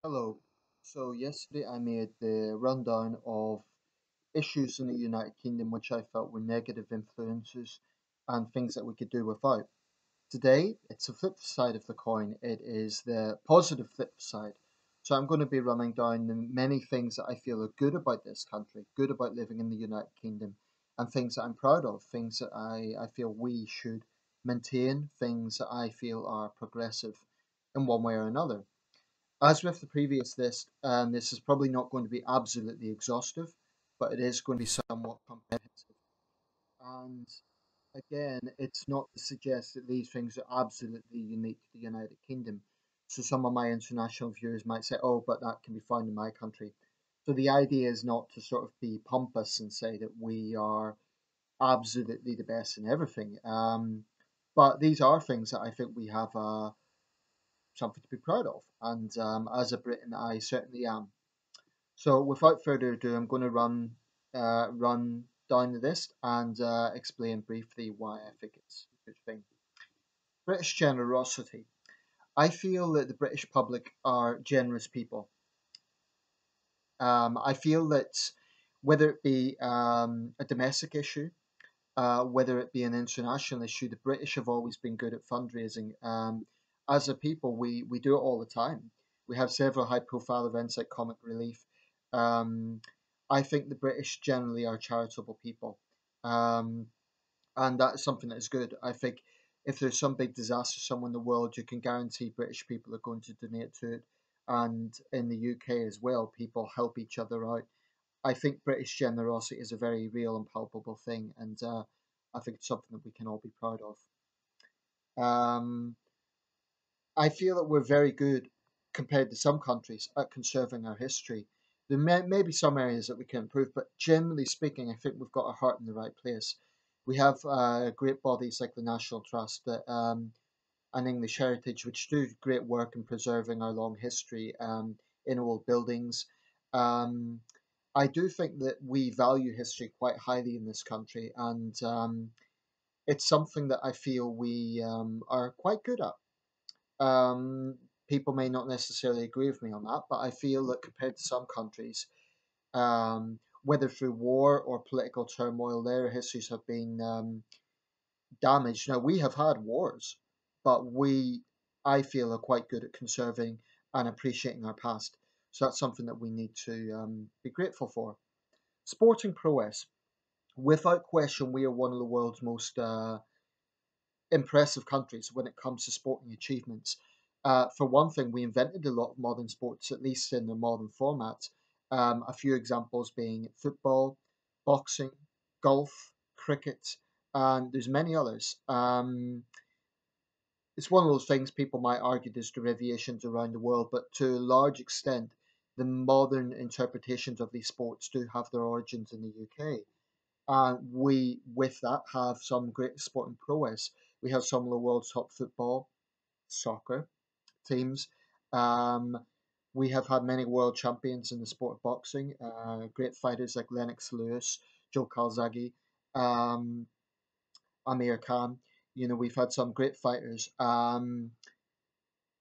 Hello. So yesterday I made the rundown of issues in the United Kingdom which I felt were negative influences and things that we could do without. Today it's the flip side of the coin. It is the positive flip side. So I'm going to be running down the many things that I feel are good about this country, good about living in the United Kingdom, and things that I'm proud of, things that I feel we should maintain, things that I feel are progressive in one way or another. As with the previous list, this is probably not going to be absolutely exhaustive, but it is going to be somewhat comprehensive. And again, it's not to suggest that these things are absolutely unique to the United Kingdom. So some of my international viewers might say, oh, but that can be found in my country. So the idea is not to sort of be pompous and say that we are absolutely the best in everything. But these are things that I think we have something to be proud of. And as a Briton, I certainly am. So without further ado, I'm going to run down the list and explain briefly why I think it's a good thing. British generosity. I feel that the British public are generous people. I feel that whether it be a domestic issue, whether it be an international issue, the British have always been good at fundraising. As a people, we do it all the time. We have several high profile events like Comic Relief. Um, I think the British generally are charitable people. Um, and that is something that is good. I think if there's some big disaster somewhere in the world, you can guarantee British people are going to donate to it. And in the UK as well, people help each other out. I think British generosity is a very real and palpable thing, and I think it's something that we can all be proud of. Um, I feel that we're very good compared to some countries at conserving our history. There may be some areas that we can improve, but generally speaking, I think we've got our heart in the right place. We have great bodies like the National Trust and English Heritage, which do great work in preserving our long history in old buildings. Um, I do think that we value history quite highly in this country, and it's something that I feel we are quite good at. People may not necessarily agree with me on that, but I feel that compared to some countries, whether through war or political turmoil, their histories have been damaged. Now, we have had wars, but I feel, are quite good at conserving and appreciating our past. So that's something that we need to be grateful for. Sporting prowess. Without question, we are one of the world's most impressive countries when it comes to sporting achievements. For one thing, we invented a lot of modern sports, at least in the modern format. A few examples being football, boxing, golf, cricket, and there's many others. It's one of those things people might argue there's derivations around the world, but to a large extent, the modern interpretations of these sports do have their origins in the UK. We, with that, have some great sporting prowess. We have some of the world's top football, soccer teams. Um, we have had many world champions in the sport of boxing, great fighters like Lennox Lewis, Joe Calzaghe, um, Amir Khan. You know, we've had some great fighters,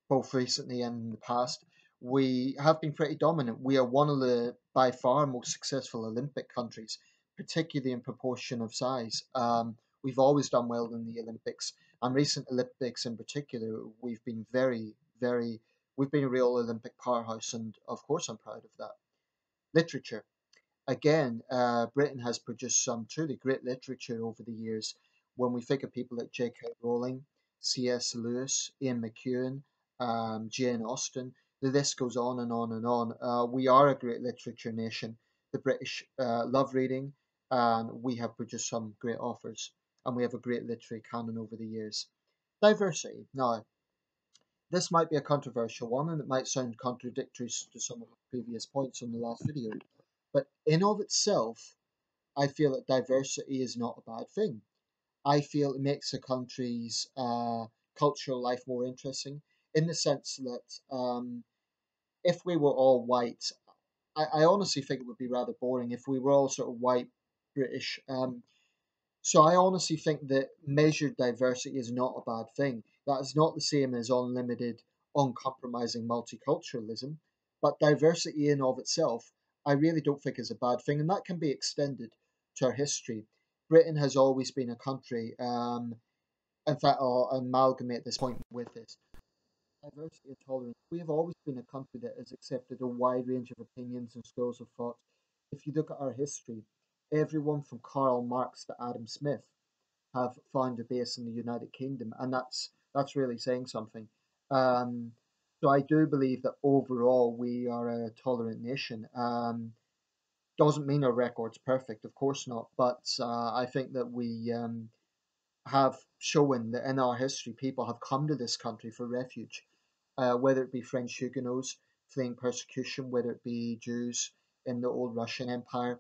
both recently and in the past. We have been pretty dominant. We are one of the, by far, most successful Olympic countries, particularly in proportion of size. We've always done well in the Olympics, and recent Olympics in particular, we've been we've been a real Olympic powerhouse, and of course, I'm proud of that. Literature. Again, Britain has produced some truly great literature over the years. When we think of people like J.K. Rowling, C.S. Lewis, Ian McEwan, Jane Austen, the list goes on and on and on. We are a great literature nation. The British love reading, and we have produced some great authors, and we have a great literary canon over the years. Diversity. Now, this might be a controversial one, and it might sound contradictory to some of the previous points on the last video, but in of itself, I feel that diversity is not a bad thing. I feel it makes a country's cultural life more interesting in the sense that if we were all white, I honestly think it would be rather boring if we were all sort of white British. So I honestly think that measured diversity is not a bad thing. That is not the same as unlimited, uncompromising multiculturalism. But diversity in of itself, I really don't think is a bad thing, and that can be extended to our history. Britain has always been a country. In fact, I'll amalgamate this point with this diversity and tolerance. We have always been a country that has accepted a wide range of opinions and schools of thought. If you look at our history, everyone from Karl Marx to Adam Smith have found a base in the United Kingdom, and that's really saying something. Um, so I do believe that overall we are a tolerant nation. Doesn't mean our record's perfect, of course not, but I think that we have shown that in our history people have come to this country for refuge, whether it be French Huguenots fleeing persecution, whether it be Jews in the old Russian Empire.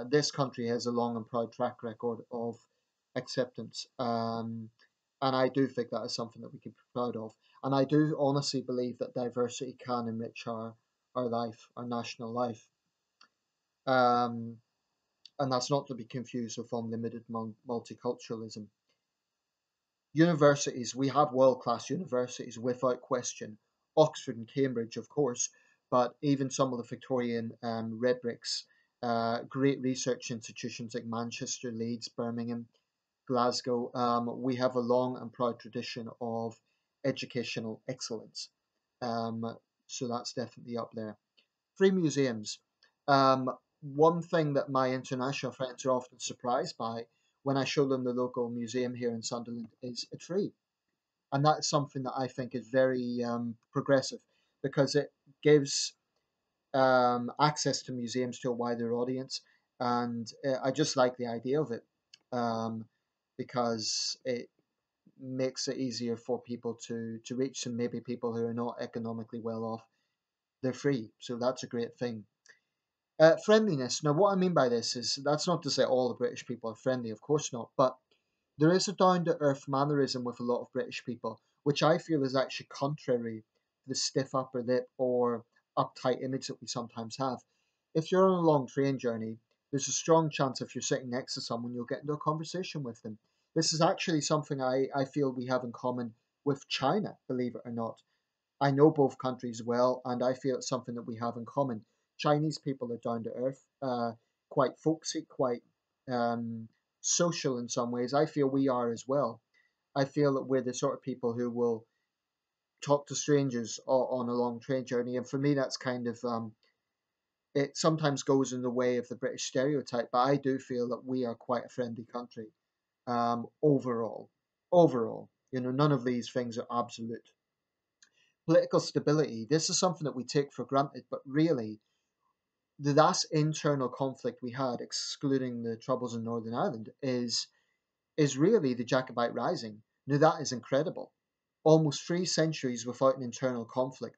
This country has a long and proud track record of acceptance. And I do think that is something that we can be proud of. And I do honestly believe that diversity can enrich our life, our national life. Um, and that's not to be confused with unlimited multiculturalism. Universities, we have world class universities without question. Oxford and Cambridge, of course, but even some of the Victorian red bricks, great research institutions like Manchester, Leeds, Birmingham, Glasgow. We have a long and proud tradition of educational excellence. Um, so that's definitely up there. Free museums. One thing that my international friends are often surprised by when I show them the local museum here in Sunderland is it's free. And that's something that I think is very progressive because it gives access to museums to a wider audience. And I just like the idea of it um, because it makes it easier for people to reach some maybe people who are not economically well off. They're free. So that's a great thing. Friendliness. Now, what I mean by this is that's not to say all the British people are friendly, of course not, but there is a down to earth mannerism with a lot of British people, which I feel is actually contrary to the stiff upper lip or uptight image that we sometimes have. If you're on a long train journey, there's a strong chance if you're sitting next to someone, you'll get into a conversation with them. This is actually something I feel we have in common with China, believe it or not. I know both countries well, and I feel it's something that we have in common. Chinese people are down to earth, quite folksy, quite um, social in some ways. I feel we are as well. I feel that we're the sort of people who will talk to strangers on a long train journey, and for me, that's kind of it. Sometimes goes in the way of the British stereotype, but I do feel that we are quite a friendly country overall. Overall, none of these things are absolute. Political stability, this is something that we take for granted, but really, the last internal conflict we had, excluding the troubles in Northern Ireland, is really the Jacobite Rising. Now that is incredible. Almost 3 centuries without an internal conflict,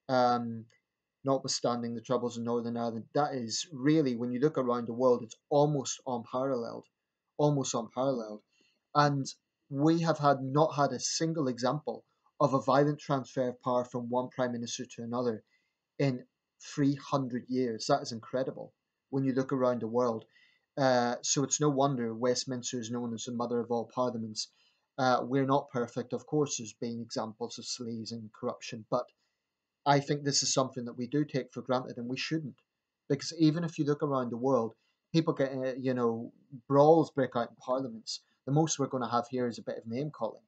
um, notwithstanding the troubles in Northern Ireland. That is really, when you look around the world, it's almost unparalleled. Almost unparalleled. And we have not had a single example of a violent transfer of power from one prime minister to another in 300 years. That is incredible when you look around the world. So it's no wonder Westminster is known as the mother of all parliaments. We're not perfect, of course. There's been examples of sleaze and corruption, but I think this is something that we do take for granted, and we shouldn't, because even if you look around the world, people get brawls break out in parliaments. The most we're going to have here is a bit of name calling.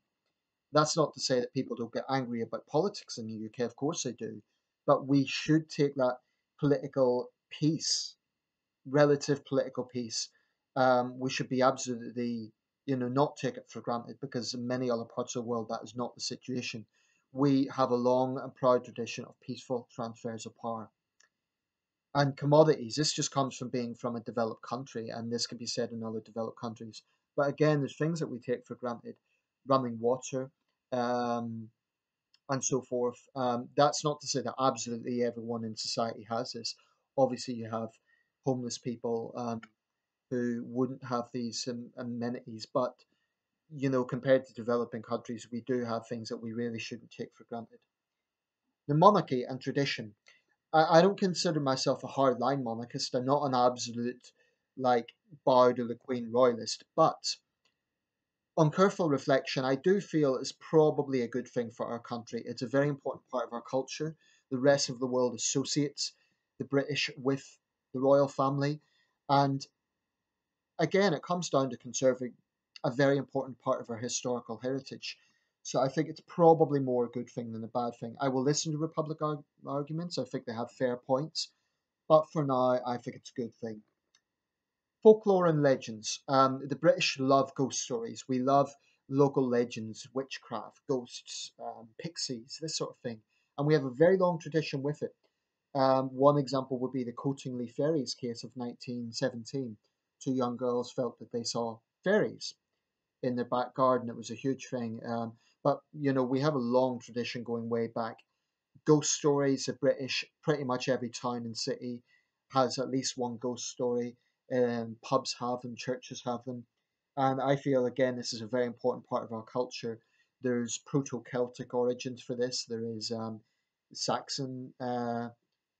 That's not to say that people don't get angry about politics in the UK. Of course they do, but we should take that political peace, relative political peace. We should be absolutely, not take it for granted because in many other parts of the world that is not the situation. We have a long and proud tradition of peaceful transfers of power. And commodities, this just comes from being from a developed country, and this can be said in other developed countries. But again, there's things that we take for granted, running water, um, and so forth. That's not to say that absolutely everyone in society has this. Obviously, you have homeless people who wouldn't have these amenities, but compared to developing countries, we do have things that we really shouldn't take for granted. The monarchy and tradition. I don't consider myself a hardline monarchist. I'm not an absolute like bow to the Queen royalist, but on careful reflection, I do feel it's probably a good thing for our country. It's a very important part of our culture. the rest of the world associates the British with the royal family. And again, it comes down to conserving a very important part of our historical heritage. So I think it's probably more a good thing than a bad thing. I will listen to Republic arguments. I think they have fair points. But for now, I think it's a good thing. Folklore and legends. The British love ghost stories. We love local legends, witchcraft, ghosts, pixies, this sort of thing. And we have a very long tradition with it. One example would be the Coatingly Fairies case of 1917. Two young girls felt that they saw fairies in their back garden. It was a huge thing. But, we have a long tradition going way back. Ghost stories, the British, pretty much every town and city has at least one ghost story. Pubs have them, churches have them. And I feel, again, this is a very important part of our culture. There's Proto Celtic origins for this, there is Saxon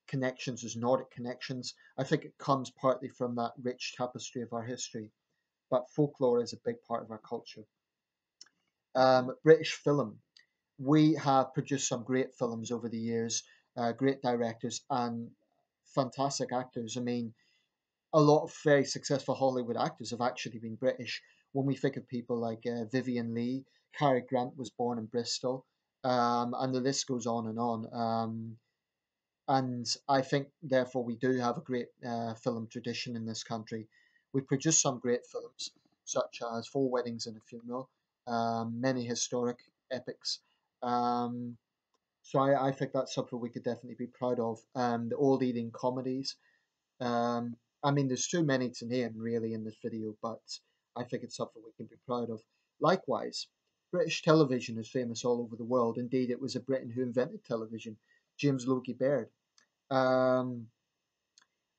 connections, there's Nordic connections. I think it comes partly from that rich tapestry of our history, but folklore is a big part of our culture. British film. We have produced some great films over the years, great directors and fantastic actors. I mean, a lot of very successful Hollywood actors have actually been British. When we think of people like Vivian Leigh, Cary Grant was born in Bristol, and the list goes on and on. And I think, therefore, we do have a great film tradition in this country. We've produced some great films, such as Four Weddings and a Funeral, many historic epics. Um, so I think that's something we could definitely be proud of. The old eating comedies. I mean, there's too many to name really in this video, but I think it's something we can be proud of. Likewise, British television is famous all over the world. Indeed, it was a Briton who invented television, James Logie Baird. Um,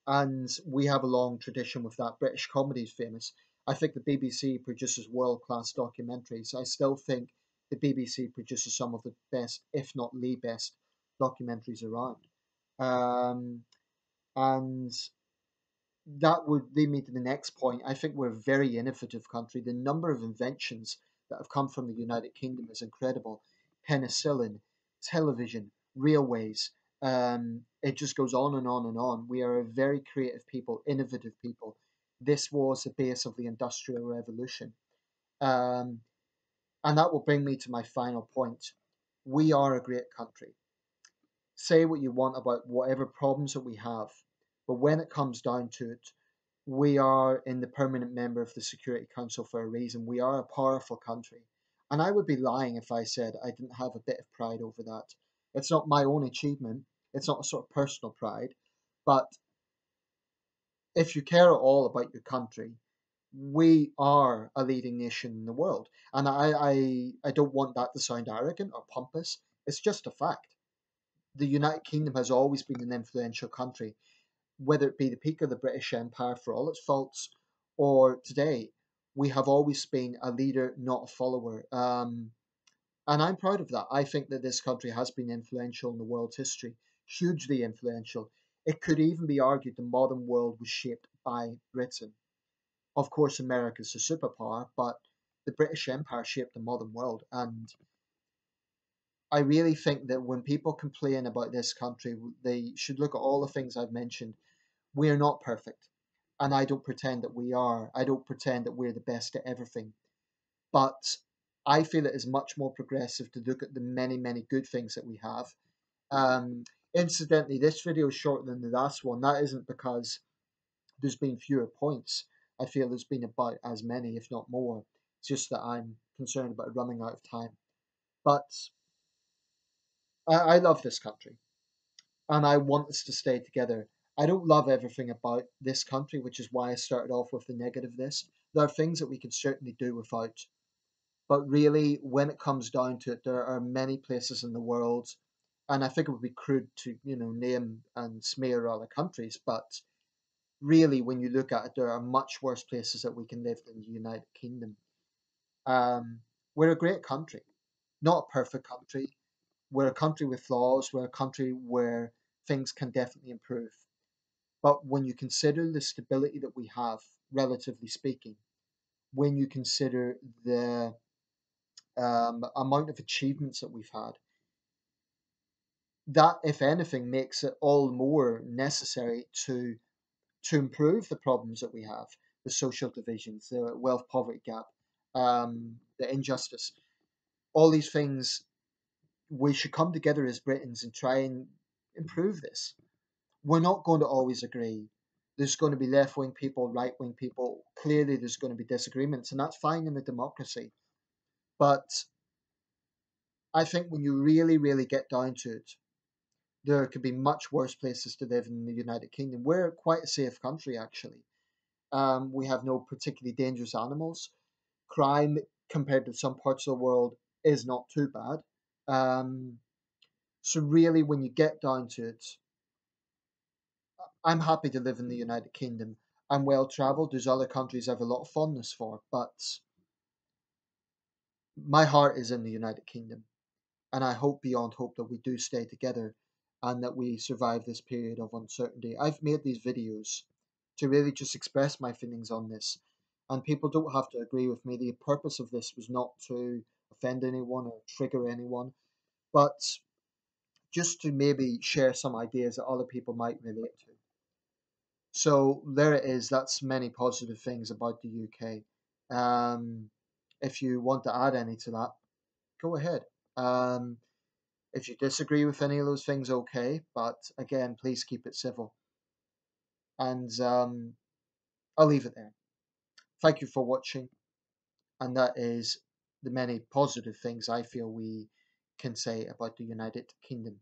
and we have a long tradition with that. British comedy is famous. I think the BBC produces world class documentaries. I still think the BBC produces some of the best, if not the best, documentaries around. Um, and that would lead me to the next point. I think we're a very innovative country. The number of inventions that have come from the United Kingdom is incredible. Penicillin, television, railways. It just goes on and on and on. We are a very creative people, innovative people. This was the base of the Industrial Revolution. Um, and that will bring me to my final point. We are a great country. Say what you want about whatever problems that we have, but when it comes down to it, we are in the permanent member of the Security Council for a reason. We are a powerful country. And I would be lying if I said I didn't have a bit of pride over that. It's not my own achievement, it's not a sort of personal pride. But if you care at all about your country, we are a leading nation in the world. And I don't want that to sound arrogant or pompous. It's just a fact. The United Kingdom has always been an influential country, whether it be the peak of the British Empire for all its faults, or today, we have always been a leader, not a follower. And I'm proud of that. I think that this country has been influential in the world's history, hugely influential. It could even be argued the modern world was shaped by Britain. Of course, America is a superpower, but the British Empire shaped the modern world. And I really think that when people complain about this country, they should look at all the things I've mentioned. We are not perfect. And I don't pretend that we are. I don't pretend that we're the best at everything. But I feel it is much more progressive to look at the many, many good things that we have. Um, Incidentally, this video is shorter than the last one. That isn't because there's been fewer points. I feel there's been about as many, if not more. It's just that I'm concerned about running out of time. But I love this country and I want us to stay together. I don't love everything about this country, which is why I started off with the negativeness. There are things that we can certainly do without. But really, when it comes down to it, there are many places in the world, and I think it would be crude to, name and smear other countries. But really, when you look at it, there are much worse places that we can live than the United Kingdom. We're a great country, not a perfect country. We're a country with flaws. We're a country where things can definitely improve. But when you consider the stability that we have, relatively speaking, when you consider the amount of achievements that we've had, that, if anything, makes it all more necessary to improve the problems that we have, the social divisions, the wealth poverty gap, the injustice, all these things. We should come together as Britons and try and improve this. We're not going to always agree. There's going to be left wing people, right wing people. Clearly, there's going to be disagreements, and that's fine in a democracy. But I think when you really, really get down to it, there could be much worse places to live in the United Kingdom. We're quite a safe country, actually. We have no particularly dangerous animals. Crime, compared to some parts of the world, is not too bad. Um, so, really, when you get down to it, I'm happy to live in the United Kingdom. I'm well travelled. There's other countries I have a lot of fondness for, but my heart is in the United Kingdom. And I hope beyond hope that we do stay together and that we survive this period of uncertainty. I've made these videos to really just express my feelings on this, and people don't have to agree with me. The purpose of this was not to offend anyone or trigger anyone, but just to maybe share some ideas that other people might relate to. So there it is. That's many positive things about the UK. Um, if you want to add any to that, go ahead. Um, If you disagree with any of those things, okay. But again, please keep it civil. And I'll leave it there. Thank you for watching. And that is the many positive things I feel we can say about the United Kingdom.